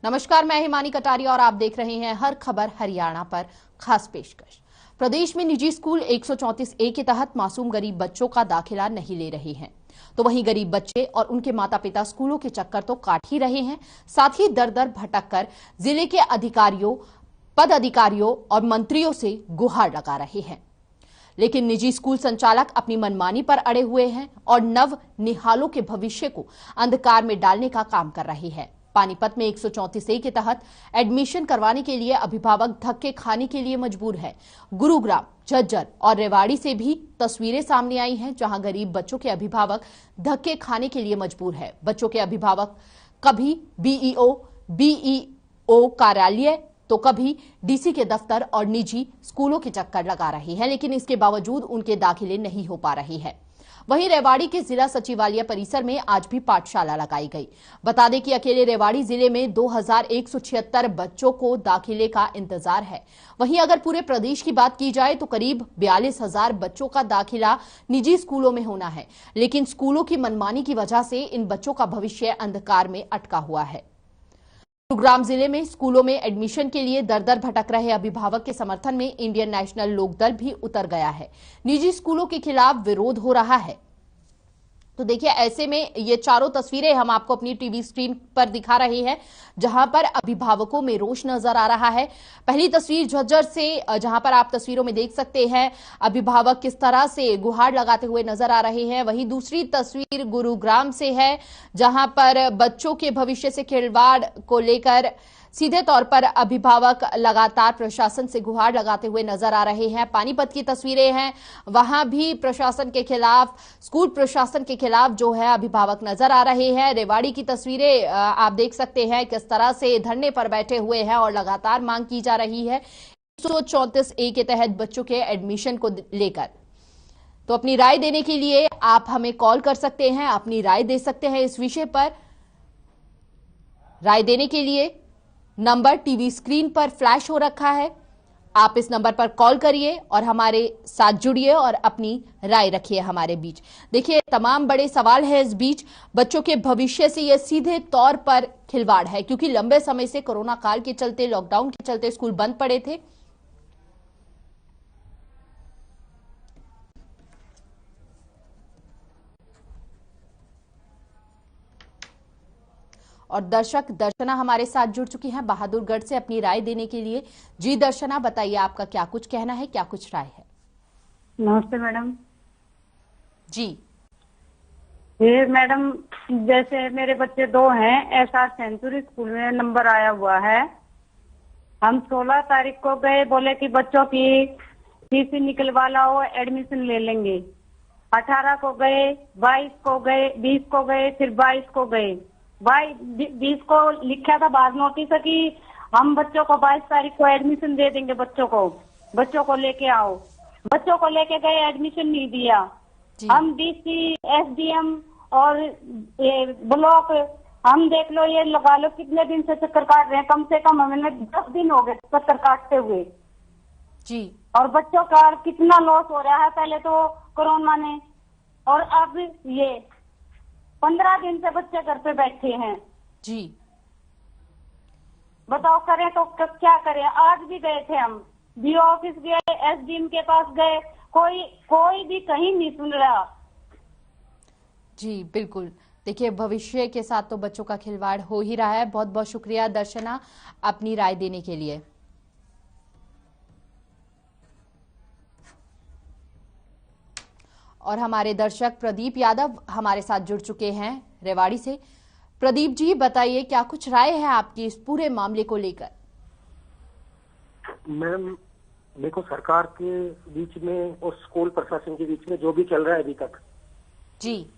नमस्कार, मैं हिमानी कटारिया और आप देख रहे हैं हर खबर हरियाणा पर खास पेशकश। प्रदेश में निजी स्कूल 134A के तहत मासूम गरीब बच्चों का दाखिला नहीं ले रहे हैं, तो वहीं गरीब बच्चे और उनके माता पिता स्कूलों के चक्कर तो काट ही रहे हैं, साथ ही दर दर भटक कर जिले के अधिकारियों, पद अधिकारियों और मंत्रियों से गुहार लगा रहे हैं। लेकिन निजी स्कूल संचालक अपनी मनमानी पर अड़े हुए हैं और नव निहालों के भविष्य को अंधकार में डालने का काम कर रहे हैं। पानीपत में 134A के तहत एडमिशन करवाने के लिए अभिभावक धक्के खाने के लिए मजबूर है। गुरुग्राम, झज्जर और रेवाड़ी से भी तस्वीरें सामने आई हैं, जहां गरीब बच्चों के अभिभावक धक्के खाने के लिए मजबूर है। बच्चों के अभिभावक कभी बीईओ कार्यालय तो कभी डीसी के दफ्तर और निजी स्कूलों के चक्कर लगा रहे हैं, लेकिन इसके बावजूद उनके दाखिले नहीं हो पा रहे हैं। वहीं रेवाड़ी के जिला सचिवालय परिसर में आज भी पाठशाला लगाई गई। बता दें कि अकेले रेवाड़ी जिले में 2176 बच्चों को दाखिले का इंतजार है। वहीं अगर पूरे प्रदेश की बात की जाए तो करीब 42,000 बच्चों का दाखिला निजी स्कूलों में होना है, लेकिन स्कूलों की मनमानी की वजह से इन बच्चों का भविष्य अंधकार में अटका हुआ है। गुरुग्राम जिले में स्कूलों में एडमिशन के लिए दर दर भटक रहे अभिभावक के समर्थन में इंडियन नेशनल लोकदल भी उतर गया है। निजी स्कूलों के खिलाफ विरोध हो रहा है। तो देखिए, ऐसे में ये चारों तस्वीरें हम आपको अपनी टीवी स्क्रीन पर दिखा रहे हैं, जहां पर अभिभावकों में रोष नजर आ रहा है। पहली तस्वीर झज्जर से, जहां पर आप तस्वीरों में देख सकते हैं अभिभावक किस तरह से गुहार लगाते हुए नजर आ रहे हैं। वहीं दूसरी तस्वीर गुरुग्राम से है, जहां पर बच्चों के भविष्य से खिलवाड़ को लेकर सीधे तौर पर अभिभावक लगातार प्रशासन से गुहार लगाते हुए नजर आ रहे हैं। पानीपत की तस्वीरें हैं, वहां भी प्रशासन के खिलाफ, स्कूल प्रशासन के खिलाफ जो है अभिभावक नजर आ रहे हैं। रेवाड़ी की तस्वीरें आप देख सकते हैं किस तरह से धरने पर बैठे हुए हैं और लगातार मांग की जा रही है 134A के तहत बच्चों के एडमिशन को लेकर। तो अपनी राय देने के लिए आप हमें कॉल कर सकते हैं, अपनी राय दे सकते हैं इस विषय पर। राय देने के लिए नंबर टीवी स्क्रीन पर फ्लैश हो रखा है, आप इस नंबर पर कॉल करिए और हमारे साथ जुड़िए और अपनी राय रखिए हमारे बीच। देखिए, तमाम बड़े सवाल है इस बीच। बच्चों के भविष्य से यह सीधे तौर पर खिलवाड़ है, क्योंकि लंबे समय से कोरोना काल के चलते, लॉकडाउन के चलते स्कूल बंद पड़े थे। और दर्शक दर्शना हमारे साथ जुड़ चुकी हैं बहादुरगढ़ से अपनी राय देने के लिए। जी दर्शना, बताइए आपका क्या कुछ कहना है, क्या कुछ राय है? नमस्ते मैडम जी। ये मैडम, जैसे मेरे बच्चे दो हैं, एसआर सेंचुरी स्कूल में नंबर आया हुआ है। हम 16 तारीख को गए, बोले कि बच्चों की टीसी निकलवा लाओ, एडमिशन ले लेंगे। 18 को गए, 22 को गए, 20 को गए, फिर 22 को गए। 20 को लिखा था बाहर नोटिस कि हम बच्चों को 22 तारीख को एडमिशन दे देंगे, बच्चों को लेके आओ। बच्चों को लेके गए, एडमिशन नहीं दिया। हम डीसी, एसडीएम और ब्लॉक, हम देख लो, ये लगा लो कितने दिन से चक्कर काट रहे हैं। कम से कम हमें 10 दिन हो गए चक्कर काटते हुए जी। और बच्चों का कितना लॉस हो रहा है, पहले तो कोरोना ने, और अब ये 15 दिन से बच्चे घर पे बैठे हैं। जी, बताओ करें तो क्या करें। आज भी गए थे हम, बीओ ऑफिस गए, एसडीएम के पास गए, कोई भी कहीं नहीं सुन रहा। जी बिल्कुल। देखिए, भविष्य के साथ तो बच्चों का खिलवाड़ हो ही रहा है। बहुत बहुत शुक्रिया दर्शना अपनी राय देने के लिए। और हमारे दर्शक प्रदीप यादव हमारे साथ जुड़ चुके हैं रेवाड़ी से। प्रदीप जी, बताइए क्या कुछ राय है आपकी इस पूरे मामले को लेकर? मैम देखो, सरकार के बीच में और स्कूल प्रशासन के बीच में जो भी चल रहा है अभी तक जी।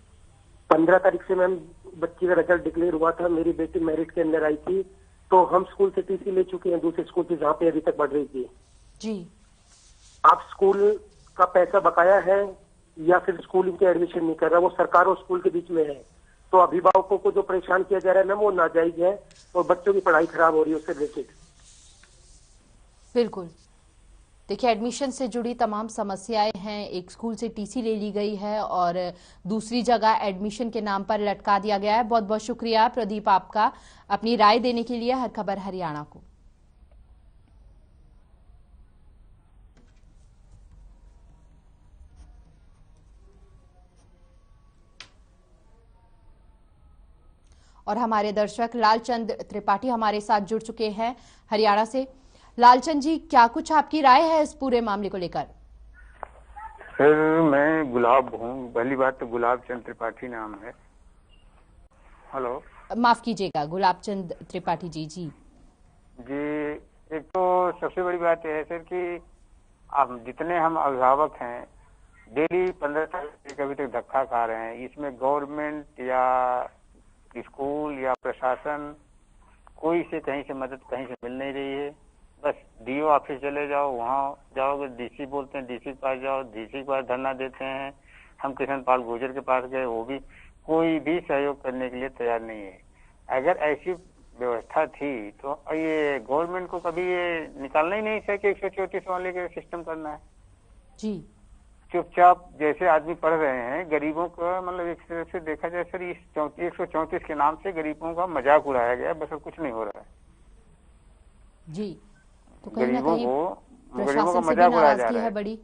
15 तारीख से मैम बच्ची का रिजल्ट डिक्लेयर हुआ था, मेरी बेटी मेरिट के अंदर आई थी, तो हम स्कूल से टीसी ले चुके हैं दूसरे स्कूल से जहाँ पे अभी तक पढ़ रही थी जी। आप स्कूल का पैसा बकाया है या फिर स्कूल इनके एडमिशन नहीं कर रहा, वो सरकार और स्कूल के बीच में है। तो अभिभावकों को जो परेशान किया जा रहा है ना, वो नाजायज है और बच्चों की पढ़ाई खराब हो रही है उससे रिलेटेड। बिल्कुल। देखिए, एडमिशन से जुड़ी तमाम समस्याएं हैं। एक स्कूल से टीसी ले ली गई है और दूसरी जगह एडमिशन के नाम पर लटका दिया गया है। बहुत बहुत शुक्रिया प्रदीप आपका अपनी राय देने के लिए हर खबर हरियाणा को। और हमारे दर्शक लालचंद त्रिपाठी हमारे साथ जुड़ चुके हैं हरियाणा से। लालचंद जी, क्या कुछ आपकी राय है इस पूरे मामले को लेकर? सर, मैं गुलाब हूँ। पहली बात तो गुलाब चंद त्रिपाठी नाम है। हेलो, माफ कीजिएगा, गुलाब चंद त्रिपाठी जी। जी, एक तो सबसे बड़ी बात यह है सर कि अब जितने हम अभिभावक हैं डेली 15 साल से अभी तक धक्का खा रहे हैं। इसमें गवर्नमेंट या स्कूल या प्रशासन कोई से कहीं से मदद कहीं से मिल नहीं रही है। बस डीओ ऑफिस चले जाओ, वहाँ जाओगे डीसी बोलते हैं, डीसी के पास जाओ, डीसी के पास धरना देते हैं। हम किशन पाल गुर्जर के पास गए, वो भी कोई भी सहयोग करने के लिए तैयार नहीं है। अगर ऐसी व्यवस्था थी तो ये गवर्नमेंट को कभी ये निकालना ही नहीं था कि 134 वाले का सिस्टम करना है। जी, चुपचाप जैसे आदमी पढ़ रहे हैं, गरीबों का मतलब एक तरह से देखा जाए सर, इस 134 के नाम से गरीबों का मजाक उड़ाया गया, बस और कुछ नहीं हो रहा है। जी, तो कहीं ना कहीं गरीबों प्रशासन का से भी मजाक उड़ाया जा नाराजगी रहा है है। बड़ी।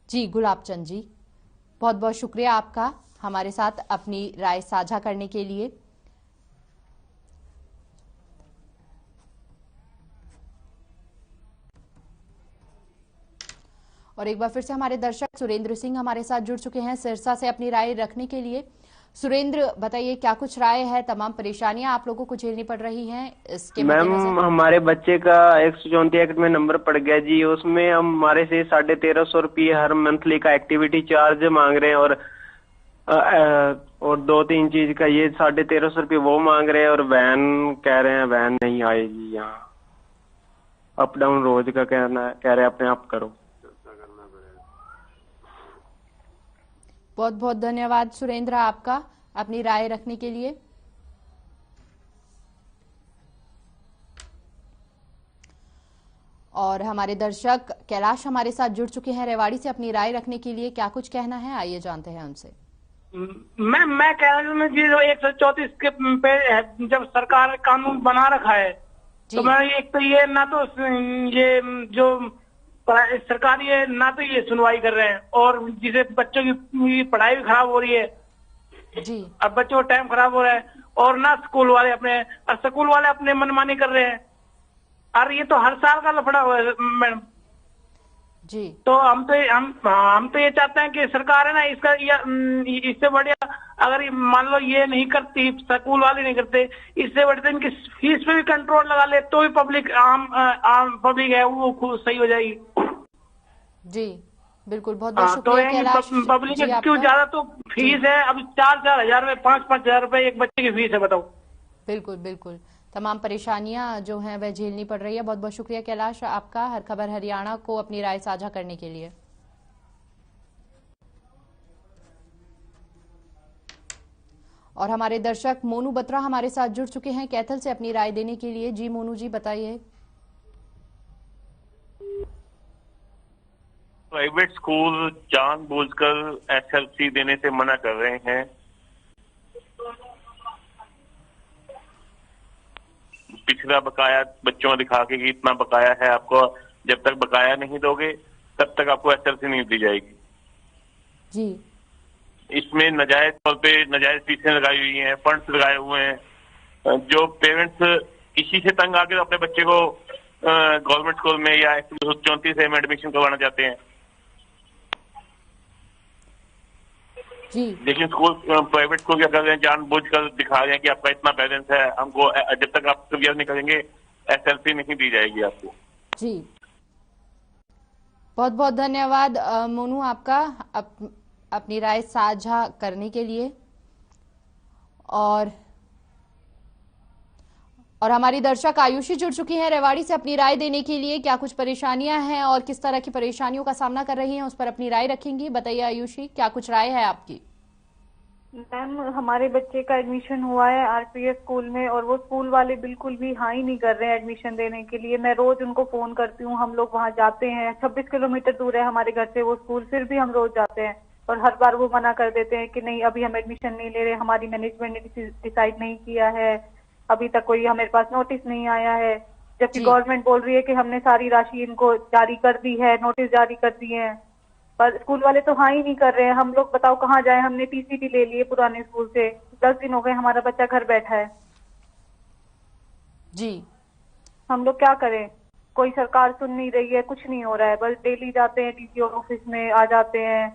जी गुलाब चंद जी, बहुत बहुत शुक्रिया आपका हमारे साथ अपनी राय साझा करने के लिए। और एक बार फिर से हमारे दर्शक सुरेंद्र सिंह हमारे साथ जुड़ चुके हैं सिरसा से अपनी राय रखने के लिए। सुरेंद्र, बताइए क्या कुछ राय है? तमाम परेशानियां आप लोगों को झेलनी पड़ रही हैं इसके मैम, हमारे बच्चे का 134 एक्ट में नंबर पड़ गया जी। उसमें हम हमारे से 1350 रुपये हर मंथली का एक्टिविटी चार्ज मांग रहे हैं और 2-3 चीज का ये 1350 रुपये वो मांग रहे हैं। और वैन कह रहे हैं वैन नहीं आएगी यहाँ, अप डाउन रोज का कह रहे हैं अपने आप करो। बहुत बहुत धन्यवाद सुरेंद्र आपका अपनी राय रखने के लिए। और हमारे दर्शक कैलाश हमारे साथ जुड़ चुके हैं रेवाड़ी से अपनी राय रखने के लिए। क्या कुछ कहना है, आइए जानते हैं उनसे। मैं कैलाश में जी 134 के पे जब सरकार कानून बना रखा है तो मैं एक तो ये ना तो ये जो सरकार ये ना तो ये सुनवाई कर रहे हैं और जिसे बच्चों की पढ़ाई भी खराब हो रही है जी। अब बच्चों का टाइम खराब हो रहा है और ना स्कूल वाले अपने मनमानी कर रहे हैं। और ये तो हर साल का लफड़ा हुआ है मैडम जी। तो हम तो ये चाहते हैं कि सरकार है ना इससे बढ़िया अगर मान लो ये नहीं करती, स्कूल वाले नहीं करते, इससे बढ़ते इनकी फीस पे भी कंट्रोल लगा ले तो भी पब्लिक आम पब्लिक है वो खूब सही हो जाएगी। जी बिल्कुल, बहुत बहुत शुक्रिया कैलाश पब्लिक क्यों ज्यादा तो फीस है अब 4-4 हजार रुपए 5-5 हजार रुपए एक बच्चे की फीस है, बताओ। बिल्कुल बिल्कुल, तमाम परेशानियां जो हैं वह झेलनी पड़ रही है। बहुत बहुत शुक्रिया कैलाश आपका हर खबर हरियाणा को अपनी राय साझा करने के लिए। और हमारे दर्शक मोनू बत्रा हमारे साथ जुड़ चुके हैं कैथल से अपनी राय देने के लिए। जी मोनू जी, बताइए। प्राइवेट स्कूल जानबूझकर एसएलसी देने से मना कर रहे हैं। पिछला बकाया बच्चों को दिखा के कि इतना बकाया है आपको, जब तक बकाया नहीं दोगे तब तक आपको एसएलसी नहीं दी जाएगी जी। इसमें नजायज तौर पे नजायज फीसें लगाई हुई हैं, फंड्स लगाए हुए हैं। जो पेरेंट्स इसी से तंग आके अपने बच्चे को गवर्नमेंट स्कूल में या 134 में एडमिशन करवाना चाहते हैं जी। लेकिन स्कूल प्राइवेट स्कूल क्या कर रहे हैं, जानबूझकर दिखा रहे हैं कि आपका इतना बैलेंस है, हमको जब तक आप क्लियर नहीं करेंगे एसएलसी नहीं दी जाएगी आपको। जी बहुत बहुत धन्यवाद मोनू आपका अपनी राय साझा करने के लिए। और हमारी दर्शक आयुषी जुड़ चुकी हैं रेवाड़ी से अपनी राय देने के लिए। क्या कुछ परेशानियां हैं और किस तरह की परेशानियों का सामना कर रही हैं उस पर अपनी राय रखेंगी। बताइए आयुषी, क्या कुछ राय है आपकी? मैम हमारे बच्चे का एडमिशन हुआ है आरपीएस स्कूल में और वो स्कूल वाले बिल्कुल भी हाँ ही नहीं कर रहे हैं एडमिशन देने के लिए। मैं रोज उनको फोन करती हूँ, हम लोग वहाँ जाते हैं, 26 किलोमीटर दूर है हमारे घर से वो स्कूल, फिर भी हम रोज जाते हैं और हर बार वो मना कर देते हैं कि नहीं अभी हम एडमिशन नहीं ले रहे, हमारी मैनेजमेंट ने डिसाइड नहीं किया है, अभी तक कोई हमारे पास नोटिस नहीं आया है। जबकि गवर्नमेंट बोल रही है कि हमने सारी राशि इनको जारी कर दी है, नोटिस जारी कर दिए हैं, पर स्कूल वाले तो हाँ ही नहीं कर रहे हैं। हम लोग बताओ कहाँ जाए, हमने टीसी भी ले लिए पुराने स्कूल से, 10 दिन हो गए हमारा बच्चा घर बैठा है जी। हम लोग क्या करें, कोई सरकार सुन नहीं रही है, कुछ नहीं हो रहा है, बस डेली जाते हैं डीसी ऑफिस में, आ जाते हैं,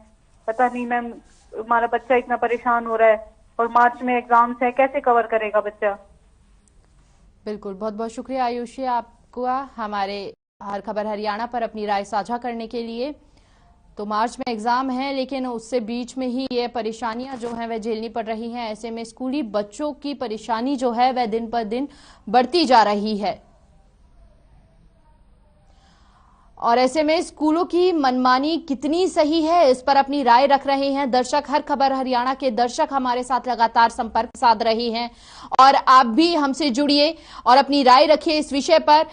पता नहीं मैम हमारा बच्चा इतना परेशान हो रहा है और मार्च में एग्जाम्स है, कैसे कवर करेगा बच्चा। बिल्कुल, बहुत बहुत शुक्रिया आयुषी आपका हमारे हर खबर हरियाणा पर अपनी राय साझा करने के लिए। तो मार्च में एग्जाम है लेकिन उससे बीच में ही ये परेशानियां जो हैं वह झेलनी पड़ रही हैं। ऐसे में स्कूली बच्चों की परेशानी जो है वह दिन पर दिन बढ़ती जा रही है और ऐसे में स्कूलों की मनमानी कितनी सही है इस पर अपनी राय रख रहे हैं दर्शक। हर खबर हरियाणा के दर्शक हमारे साथ लगातार संपर्क साध रहे हैं और आप भी हमसे जुड़िए और अपनी राय रखिए इस विषय पर।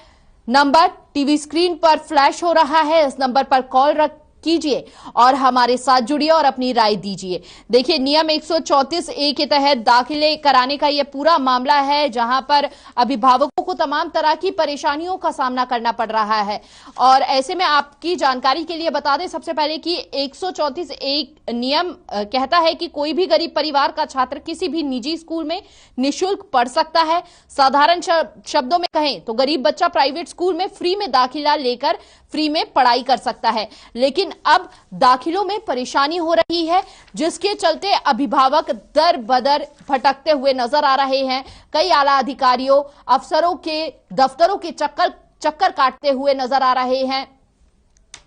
नंबर टीवी स्क्रीन पर फ्लैश हो रहा है, इस नंबर पर कॉल कीजिए और हमारे साथ जुड़िए और अपनी राय दीजिए। देखिए, नियम 134A के तहत दाखिले कराने का यह पूरा मामला है जहां पर अभिभावकों को तमाम तरह की परेशानियों का सामना करना पड़ रहा है और ऐसे में आपकी जानकारी के लिए बता दें सबसे पहले कि 134A नियम कहता है कि कोई भी गरीब परिवार का छात्र किसी भी निजी स्कूल में निःशुल्क पढ़ सकता है। साधारण शब्दों में कहें तो गरीब बच्चा प्राइवेट स्कूल में फ्री में दाखिला लेकर फ्री में पढ़ाई कर सकता है, लेकिन अब दाखिलों में परेशानी हो रही है जिसके चलते अभिभावक दर बदर भटकते हुए नजर आ रहे हैं। कई आला अधिकारियों अफसरों के दफ्तरों के चक्कर काटते हुए नजर आ रहे हैं।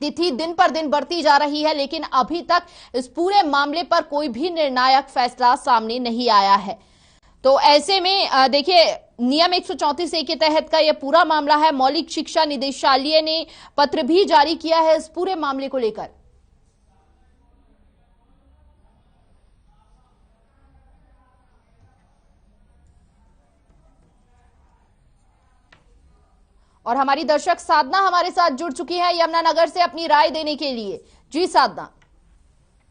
तिथि दिन पर दिन बढ़ती जा रही है लेकिन अभी तक इस पूरे मामले पर कोई भी निर्णायक फैसला सामने नहीं आया है। तो ऐसे में देखिए, नियम 134A के तहत का यह पूरा मामला है। मौलिक शिक्षा निदेशालय ने पत्र भी जारी किया है इस पूरे मामले को लेकर। और हमारी दर्शक साधना हमारे साथ जुड़ चुकी है यमुनानगर से अपनी राय देने के लिए। जी साधना।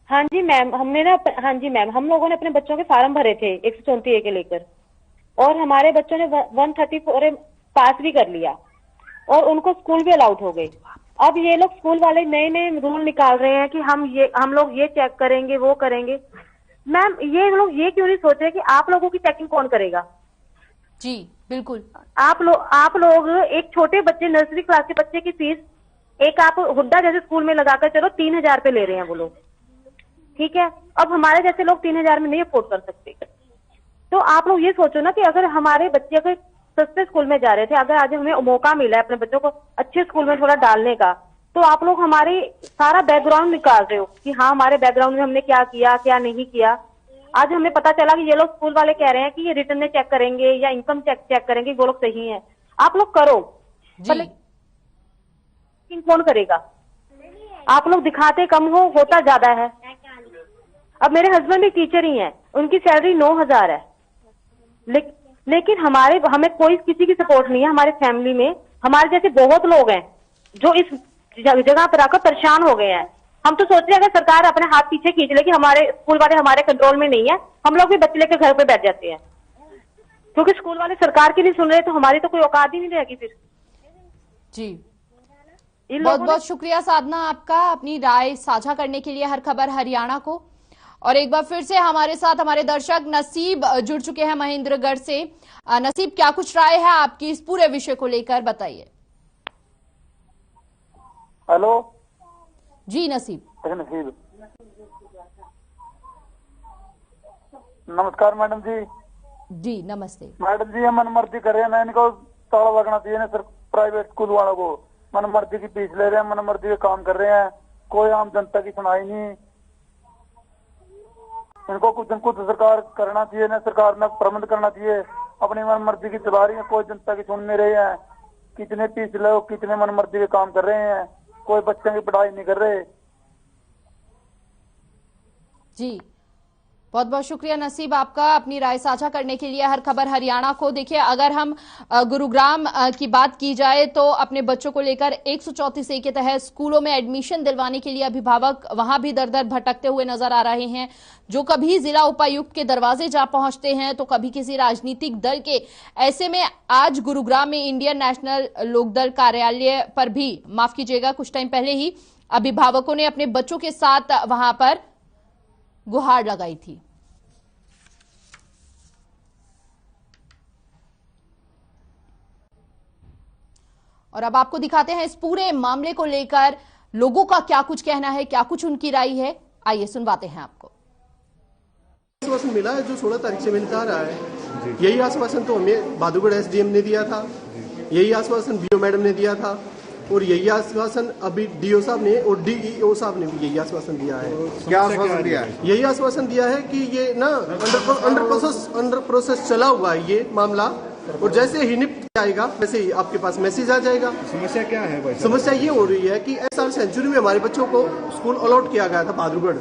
हाँ जी मैम, हाँ जी मैम, हम लोगों ने अपने बच्चों के फार्म भरे थे 134A के लेकर और हमारे बच्चों ने 134A पास भी कर लिया और उनको स्कूल भी अलाउड हो गए। अब ये लोग स्कूल वाले नए नए रूल निकाल रहे हैं कि हम लोग ये चेक करेंगे वो करेंगे। मैम ये लोग ये क्यों नहीं सोच रहे कि आप लोगों की चेकिंग कौन करेगा। जी बिल्कुल, आप लोग एक छोटे बच्चे नर्सरी क्लास के बच्चे की फीस एक आप हुड्डा जैसे स्कूल में लगाकर चलो 3000 पे ले रहे हैं वो लोग, ठीक है। अब हमारे जैसे लोग 3000 में नहीं अफोर्ड कर सकते। तो आप लोग ये सोचो ना कि अगर हमारे बच्चे अगर सस्ते स्कूल में जा रहे थे, अगर आज हमें मौका मिला है अपने बच्चों को अच्छे स्कूल में थोड़ा डालने का, तो आप लोग हमारे सारा बैकग्राउंड निकाल रहे हो कि हाँ हमारे बैकग्राउंड में हमने क्या किया क्या नहीं किया। आज हमें पता चला कि ये लोग स्कूल वाले कह रहे हैं कि ये रिटर्न में चेक करेंगे या इनकम चेक करेंगे, वो लोग सही है। आप लोग करो, लेकिन कौन करेगा। आप लोग दिखाते कम हो, होता ज्यादा है। अब मेरे हस्बैंड भी टीचर ही हैं, उनकी सैलरी 9000 है, लेकिन हमें कोई किसी की सपोर्ट नहीं है। हमारे फैमिली में हमारे जैसे बहुत लोग हैं जो इस जगह पर आकर परेशान हो गए हैं। हम तो सोच रहे हैं अगर सरकार अपने हाथ पीछे खींच ले कि हमारे स्कूल वाले हमारे कंट्रोल में नहीं है, हम लोग भी बच्चे लेकर घर पे बैठ जाते हैं, क्योंकि स्कूल वाले सरकार की नहीं सुन रहे तो हमारी तो कोई औकात ही नहीं रहेगी फिर। जी बहुत बहुत शुक्रिया साधना आपका अपनी राय साझा करने के लिए हर खबर हरियाणा को। और एक बार फिर से हमारे साथ हमारे दर्शक नसीब जुड़ चुके हैं महेंद्रगढ़ से। नसीब, क्या कुछ राय है आपकी इस पूरे विषय को लेकर, बताइए। हेलो जी नसीब। नमस्कार मैडम जी। जी नमस्ते मैडम जी, हम मनमर्जी कर रहे हैं ना, इनको ताला लगना चाहिए ना सर। प्राइवेट स्कूल वालों को मनमर्जी की फीस ले रहे हैं, मनमर्जी के काम कर रहे हैं, कोई आम जनता की सुनाई नहीं। इनको कुछ सरकार करना चाहिए ना, सरकार ने प्रबंध करना चाहिए। अपनी मनमर्जी की चला रही है, कोई जनता की सुन नहीं रही है। कितने फीस लो, कितने मनमर्जी के काम कर रहे हैं, कोई बच्चों की पढ़ाई नहीं कर रहे। जी बहुत बहुत शुक्रिया नसीब आपका अपनी राय साझा करने के लिए हर खबर हरियाणा को। देखिए, अगर हम गुरुग्राम की बात की जाए तो अपने बच्चों को लेकर 134A के तहत स्कूलों में एडमिशन दिलवाने के लिए अभिभावक वहां भी दर दर भटकते हुए नजर आ रहे हैं। जो कभी जिला उपायुक्त के दरवाजे जा पहुंचते हैं तो कभी किसी राजनीतिक दल के। ऐसे में आज गुरुग्राम में इंडियन नेशनल लोकदल कार्यालय पर भी, माफ कीजिएगा, कुछ टाइम पहले ही अभिभावकों ने अपने बच्चों के साथ वहां पर गुहार लगाई थी। और अब आपको दिखाते हैं इस पूरे मामले को लेकर लोगों का क्या कुछ कहना है, क्या कुछ उनकी राय है। आइए सुनवाते हैं आपको। आश्वासन मिला है जो 16 तारीख से मिलता रहा है। यही आश्वासन तो हमें भादुगढ़ एसडीएम ने दिया था, यही आश्वासन बीओ मैडम ने दिया था, और यही आश्वासन अभी डीओ साहब ने और डीईओ साहब ने भी यही आश्वासन दिया है। क्या आश्वासन दिया है? यही आश्वासन दिया है कि ये ना अंडर प्रोसेस चला हुआ है ये मामला, और जैसे ही निपट जाएगा वैसे ही आपके पास मैसेज आ जाएगा। समस्या क्या है भाई? समस्या ये हो रही है कि एसआर सेंचुरी में हमारे बच्चों को स्कूल अलॉट किया गया था भादुगढ़,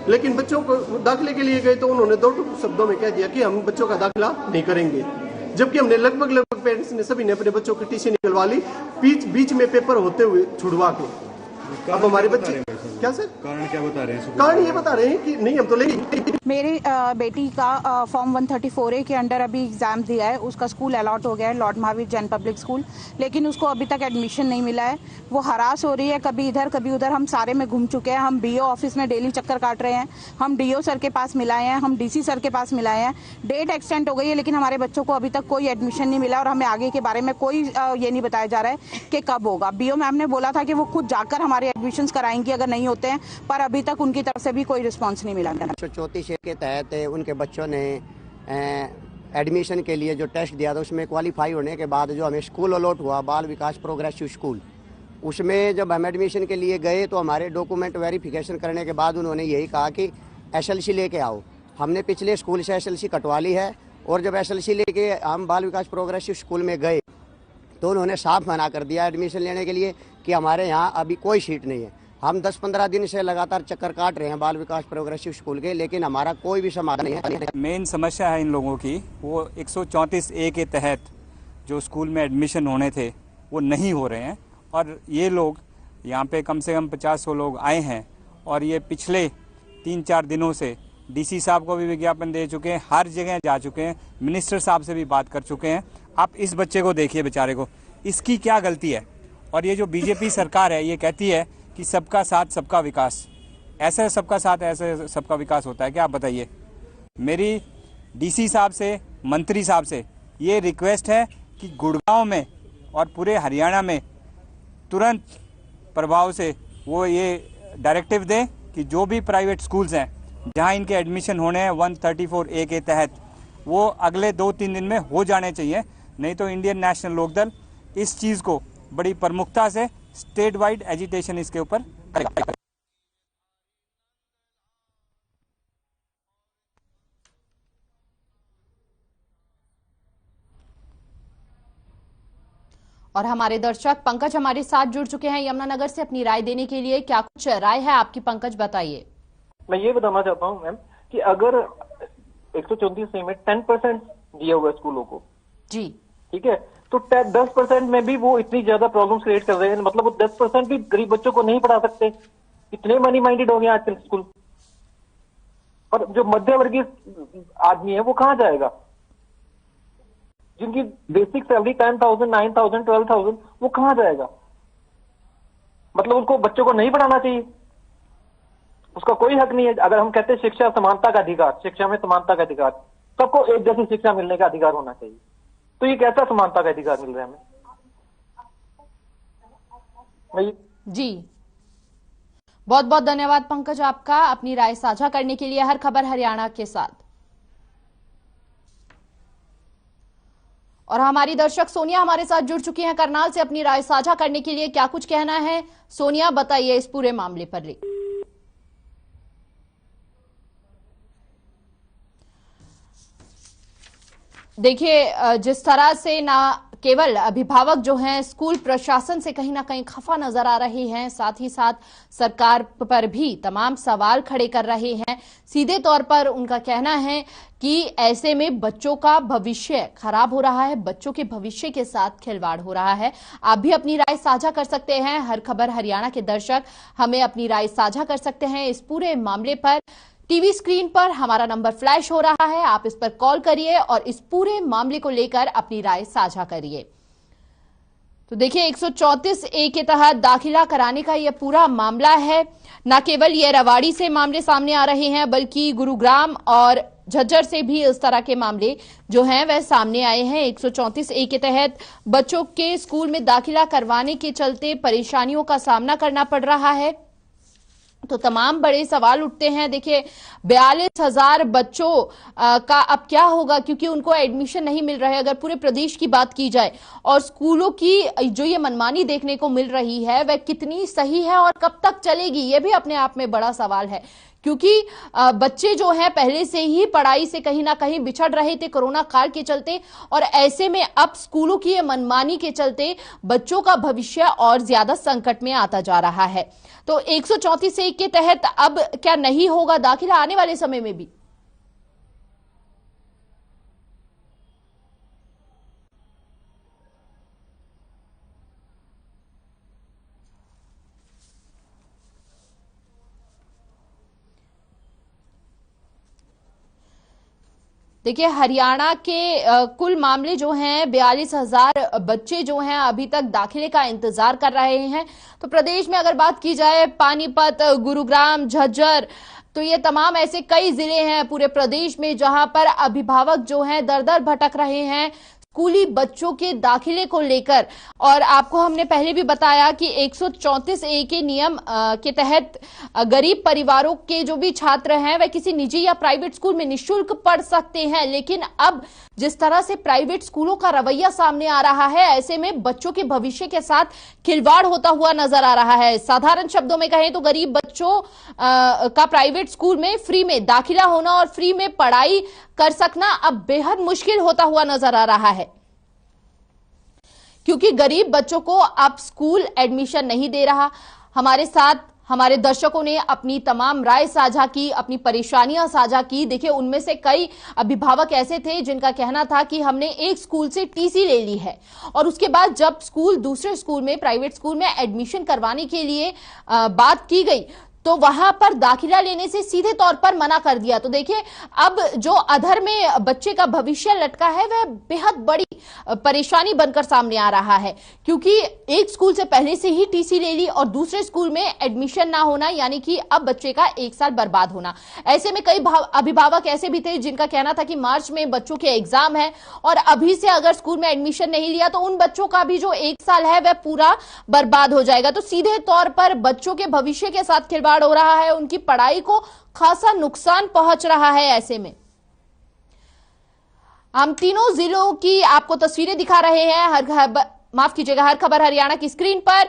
लेकिन बच्चों को दाखिले के लिए गए तो उन्होंने 2 शब्दों में कह दिया कि हम बच्चों का दाखिला नहीं करेंगे, जबकि हमने लगभग पेरेंट्स ने सभी ने अपने बच्चों की टीसी निकलवा ली बीच में पेपर होते हुए छुड़वा के। अब हमारे बच्चे क्या सर कारण क्या बता रहे हैं? कारण ये बता रहे हैं कि नहीं हम तो लेंगे। मेरी बेटी का फॉर्म 134A के अंडर अभी एग्जाम दिया है, उसका स्कूल अलॉट हो गया है Lord Mahavir Jain public school, लेकिन उसको अभी तक एडमिशन नहीं मिला है। वो हरास हो रही है, कभी इधर कभी उधर। हम सारे में घूम चुके हैं, हम बीओ ऑफिस में डेली चक्कर काट रहे हैं, हम डीओ सर के पास मिलाए हैं, हम डीसी सर के पास मिलाए हैं। डेट एक्सटेंड हो गई है, लेकिन हमारे बच्चों को अभी तक कोई एडमिशन नहीं मिला और हमें आगे के बारे में कोई ये नहीं बताया जा रहा है कि कब होगा। बीओ मैम ने बोला था कि वो खुद जाकर हमारे एडमिशन कराएंगी अगर नहीं होते हैं, पर अभी तक उनकी तरफ से भी कोई रिस्पांस नहीं मिला। 134 के तहत उनके बच्चों ने एडमिशन के लिए जो टेस्ट दिया था उसमें क्वालिफाई होने के बाद जो हमें स्कूल अलॉट हुआ बाल विकास प्रोग्रेसिव स्कूल, उसमें जब हम एडमिशन के लिए गए तो हमारे डॉक्यूमेंट वेरिफिकेशन करने के बाद उन्होंने यही कहा कि एसएलसी लेके आओ। हमने पिछले स्कूल से एसएलसी कटवा ली है, और जब एसएलसी लेके हम बाल विकास प्रोग्रेसिव स्कूल में गए तो उन्होंने साफ मना कर दिया एडमिशन लेने के लिए कि हमारे यहाँ अभी कोई सीट नहीं है। हम 10-15 दिन से लगातार चक्कर काट रहे हैं बाल विकास प्रोग्रेसिव स्कूल के, लेकिन हमारा कोई भी समाधान नहीं है। मेन समस्या है इन लोगों की, वो 134A के तहत जो स्कूल में एडमिशन होने थे वो नहीं हो रहे हैं, और ये लोग यहाँ पे कम से कम 50-100 लोग आए हैं, और ये पिछले 3-4 दिनों से डीसी साहब को भी विज्ञापन दे चुके हैं, हर जगह जा चुके हैं, मिनिस्टर साहब से भी बात कर चुके हैं। आप इस बच्चे को देखिए, बेचारे को, इसकी क्या गलती है? और ये जो बीजेपी सरकार है ये कहती है कि सबका साथ सबका विकास, ऐसे सबका साथ ऐसे सबका विकास होता है क्या? आप बताइए। मेरी डीसी साहब से, मंत्री साहब से ये रिक्वेस्ट है कि गुड़गांव में और पूरे हरियाणा में तुरंत प्रभाव से वो ये डायरेक्टिव दें कि जो भी प्राइवेट स्कूल्स हैं जहां इनके एडमिशन होने हैं 134A के तहत, वो अगले 2-3 दिन में हो जाने चाहिए। नहीं तो इंडियन नेशनल लोकदल इस चीज़ को बड़ी प्रमुखता से स्टेट वाइड एजिटेशन इसके ऊपर करेगा। और हमारे दर्शक पंकज हमारे साथ जुड़ चुके हैं यमुनानगर से अपनी राय देने के लिए। क्या कुछ राय है आपकी पंकज, बताइए। मैं ये बताना चाहता हूं मैम कि अगर 134 में 10% दिया हुआ स्कूलों को, जी ठीक है, तो 10% में भी वो इतनी ज्यादा प्रॉब्लम्स क्रिएट कर रहे हैं, मतलब वो 10% भी गरीब बच्चों को नहीं पढ़ा सकते। इतने मनी माइंडेड हो गए आजकल स्कूल, और जो मध्यवर्गीय आदमी है वो कहाँ जाएगा? जिनकी बेसिक सैलरी 10,000, 9,000, 12,000, वो कहाँ जाएगा? मतलब उनको बच्चों को नहीं पढ़ाना चाहिए, उसका कोई हक नहीं है। अगर हम कहते हैं शिक्षा समानता का अधिकार, शिक्षा में समानता का अधिकार, सबको एक जैसी शिक्षा मिलने का अधिकार होना चाहिए, तो ये कैसा समानता का अधिकार मिल रहा है हमें? जी बहुत बहुत धन्यवाद पंकज आपका अपनी राय साझा करने के लिए हर खबर हरियाणा के साथ। और हमारी दर्शक सोनिया हमारे साथ जुड़ चुकी हैं करनाल से अपनी राय साझा करने के लिए। क्या कुछ कहना है सोनिया, बताइए इस पूरे मामले पर। देखिए जिस तरह से ना केवल अभिभावक जो हैं स्कूल प्रशासन से कहीं ना कहीं खफा नजर आ रहे हैं, साथ ही साथ सरकार पर भी तमाम सवाल खड़े कर रहे हैं। सीधे तौर पर उनका कहना है कि ऐसे में बच्चों का भविष्य खराब हो रहा है, बच्चों के भविष्य के साथ खिलवाड़ हो रहा है। आप भी अपनी राय साझा कर सकते हैं। हर खबर हरियाणा के दर्शक हमें अपनी राय साझा कर सकते हैं इस पूरे मामले पर। टीवी स्क्रीन पर हमारा नंबर फ्लैश हो रहा है, आप इस पर कॉल करिए और इस पूरे मामले को लेकर अपनी राय साझा करिए। तो देखिए 134A के तहत दाखिला कराने का यह पूरा मामला है। न केवल ये रेवाड़ी से मामले सामने आ रहे हैं, बल्कि गुरुग्राम और झज्जर से भी इस तरह के मामले जो हैं वह सामने आए हैं। 134A के तहत बच्चों के स्कूल में दाखिला करवाने के चलते परेशानियों का सामना करना पड़ रहा है। तो तमाम बड़े सवाल उठते हैं। देखिए 42,000 बच्चों का अब क्या होगा, क्योंकि उनको एडमिशन नहीं मिल रहा है। अगर पूरे प्रदेश की बात की जाए और स्कूलों की जो ये मनमानी देखने को मिल रही है वह कितनी सही है और कब तक चलेगी, ये भी अपने आप में बड़ा सवाल है। क्योंकि बच्चे जो हैं पहले से ही पढ़ाई से कहीं ना कहीं बिछड़ रहे थे कोरोना काल के चलते, और ऐसे में अब स्कूलों की ये मनमानी के चलते बच्चों का भविष्य और ज्यादा संकट में आता जा रहा है। तो 134A के तहत अब क्या नहीं होगा दाखिला आने वाले समय में भी? देखिए हरियाणा के कुल मामले जो हैं 42,000 बच्चे जो हैं अभी तक दाखिले का इंतजार कर रहे हैं। तो प्रदेश में अगर बात की जाए पानीपत, गुरुग्राम, झज्जर, तो ये तमाम ऐसे कई जिले हैं पूरे प्रदेश में जहां पर अभिभावक जो हैं दर-दर भटक रहे हैं स्कूली बच्चों के दाखिले को लेकर। और आपको हमने पहले भी बताया कि 134A के नियम के तहत गरीब परिवारों के जो भी छात्र हैं वह किसी निजी या प्राइवेट स्कूल में निःशुल्क पढ़ सकते हैं। लेकिन अब जिस तरह से प्राइवेट स्कूलों का रवैया सामने आ रहा है, ऐसे में बच्चों के भविष्य के साथ खिलवाड़ होता हुआ नजर आ रहा है। साधारण शब्दों में कहें तो गरीब बच्चों का प्राइवेट स्कूल में फ्री में दाखिला होना और फ्री में पढ़ाई कर सकना अब बेहद मुश्किल होता हुआ नजर आ रहा है, क्योंकि गरीब बच्चों को अब स्कूल एडमिशन नहीं दे रहा। हमारे साथ हमारे दर्शकों ने अपनी तमाम राय साझा की, अपनी परेशानियां साझा की। देखिए उनमें से कई अभिभावक ऐसे थे जिनका कहना था कि हमने एक स्कूल से टीसी ले ली है और उसके बाद जब स्कूल दूसरे स्कूल में प्राइवेट स्कूल में एडमिशन करवाने के लिए बात की गई तो वहां पर दाखिला लेने से सीधे तौर पर मना कर दिया। तो देखिए अब जो अधर में बच्चे का भविष्य लटका है वह बेहद बड़ी परेशानी बनकर सामने आ रहा है, क्योंकि एक स्कूल से पहले से ही टीसी ले ली और दूसरे स्कूल में एडमिशन ना होना, यानी कि अब बच्चे का 1 साल बर्बाद होना। ऐसे में कई अभिभावक ऐसे भी थे जिनका कहना था कि मार्च में बच्चों के एग्जाम है और अभी से अगर स्कूल में एडमिशन नहीं लिया तो उन बच्चों का भी जो 1 साल है वह पूरा बर्बाद हो जाएगा। तो सीधे तौर पर बच्चों के भविष्य के साथ खिलवाड़ हो रहा है, उनकी पढ़ाई को खासा नुकसान पहुंच रहा है। ऐसे में हम तीनों जिलों की आपको तस्वीरें दिखा रहे हैं हर खबर हरियाणा की स्क्रीन पर।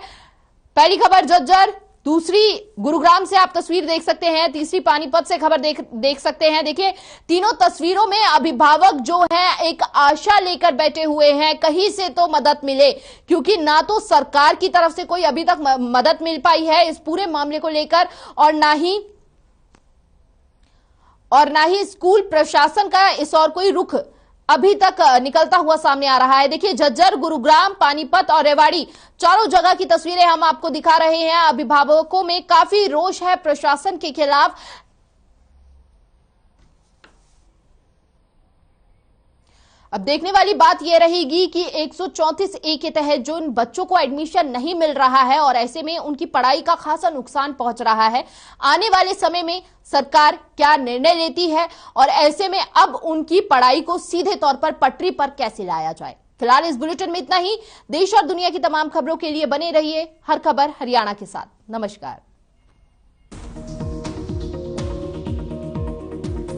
पहली खबर झज्जर, दूसरी गुरुग्राम से आप तस्वीर देख सकते हैं, तीसरी पानीपत से खबर देख सकते हैं। देखिए तीनों तस्वीरों में अभिभावक जो हैं एक आशा लेकर बैठे हुए हैं कहीं से तो मदद मिले, क्योंकि ना तो सरकार की तरफ से कोई अभी तक मदद मिल पाई है इस पूरे मामले को लेकर और ना ही स्कूल प्रशासन का इस और कोई रुख अभी तक निकलता हुआ सामने आ रहा है। देखिए झज्जर, गुरुग्राम, पानीपत और रेवाड़ी चारों जगह की तस्वीरें हम आपको दिखा रहे हैं। अभिभावकों में काफी रोष है प्रशासन के खिलाफ। अब देखने वाली बात यह रहेगी कि 134A के तहत जो उन बच्चों को एडमिशन नहीं मिल रहा है और ऐसे में उनकी पढ़ाई का खासा नुकसान पहुंच रहा है, आने वाले समय में सरकार क्या निर्णय लेती है और ऐसे में अब उनकी पढ़ाई को सीधे तौर पर पटरी पर कैसे लाया जाए। फिलहाल इस बुलेटिन में इतना ही। देश और दुनिया की तमाम खबरों के लिए बने रहिए हर खबर हरियाणा के साथ। नमस्कार।